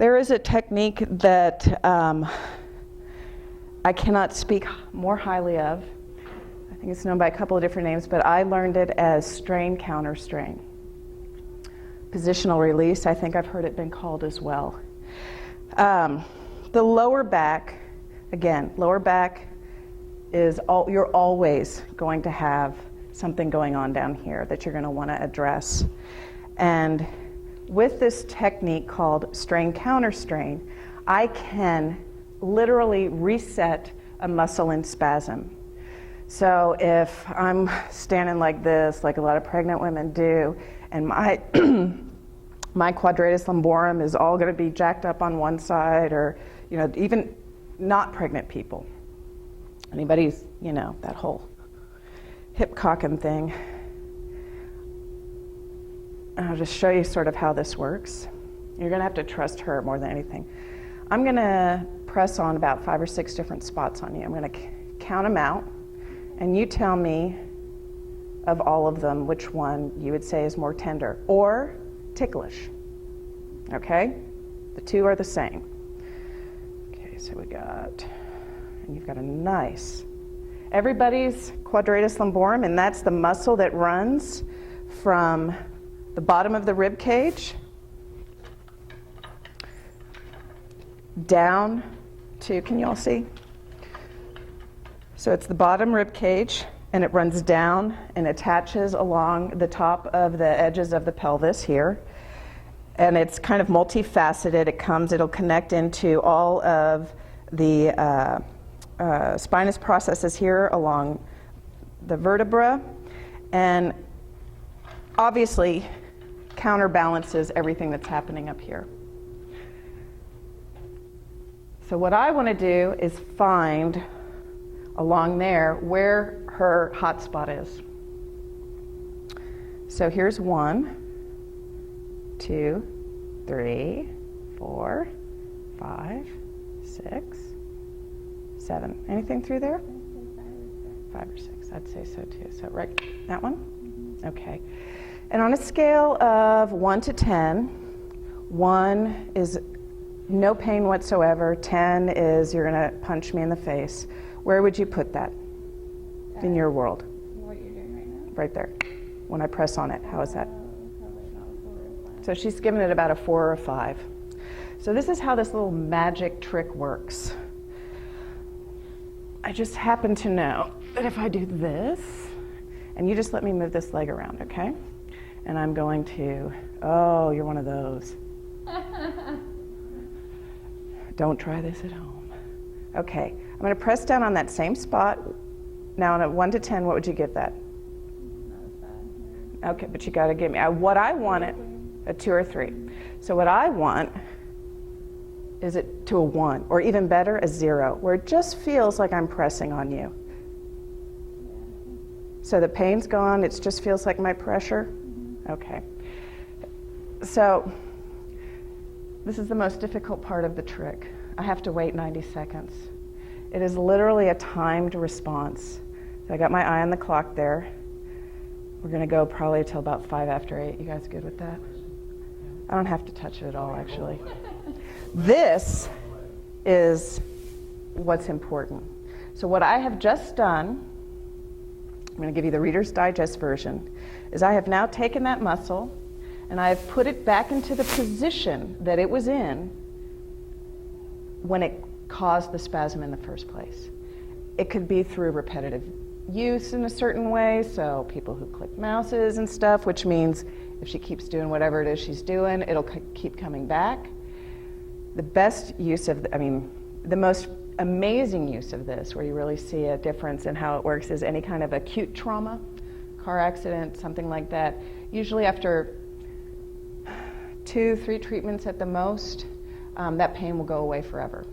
There is a technique that I cannot speak more highly of. I think it's known by a couple of different names, but I learned it as strain, counter, strain. Positional release, I think I've heard it been called as well. The lower back, again, lower back is you're always going to have something going on down here that you're going to want to address. And with this technique called strain, counter, strain, I can literally reset a muscle in spasm. So if I'm standing like this, like a lot of pregnant women do, and my my quadratus lumborum is all going to be jacked up on one side, or even not pregnant people, anybody's, that whole hip cocking thing. And I'll just show you sort of how this works. You're going to have to trust her more than anything. I'm going to press on about 5 or 6 different spots on you. I'm going to count them out, and you tell me of all of them which one you would say is more tender or ticklish. Okay? The two are the same. Okay, so and you've got a nice, everybody's quadratus lumborum, and that's the muscle that runs from the bottom of the rib cage down to, can you all see? So it's the bottom rib cage, and it runs down and attaches along the top of the edges of the pelvis here. And it's kind of multifaceted. It'll connect into all of the spinous processes here along the vertebra, and obviously counterbalances everything that's happening up here. So what I want to do is find along there where her hot spot is. So here's 1, 2, 3, 4, 5, 6, 7. Anything through there? 5 or 6. I'd say so too. So right, that one? Okay. And on a scale of 1 to 10, 1 is no pain whatsoever, 10 is you're going to punch me in the face. Where would you put that in your world? What you're doing right now? Right there. When I press on it, how is that? So she's given it about a 4 or a 5. So this is how this little magic trick works. I just happen to know that if I do this, and you just let me move this leg around, okay? And I'm going to, oh, you're one of those. Don't try this at home. Okay, I'm going to press down on that same spot. Now on a 1 to 10, what would you give that? Not as bad. Okay, but you got to give me, what I want it, a 2 or 3. So what I want is it to a 1, or even better, a 0, where it just feels like I'm pressing on you. So the pain's gone, it just feels like my pressure? Okay. So this is the most difficult part of the trick. I have to wait 90 seconds. It is literally a timed response. So I got my eye on the clock there. We're going to go probably till about 5 after 8. You guys good with that? I don't have to touch it at all, actually. This is what's important. So what I have just done, I'm going to give you the Reader's Digest version, is I have now taken that muscle and I have put it back into the position that it was in when it caused the spasm in the first place. It could be through repetitive use in a certain way, so people who click mouses and stuff, which means if she keeps doing whatever it is she's doing, it'll keep coming back. The best use of, the most amazing use of this, where you really see a difference in how it works, is any kind of acute trauma, car accident, something like that. Usually after 2, 3 treatments at the most, that pain will go away forever.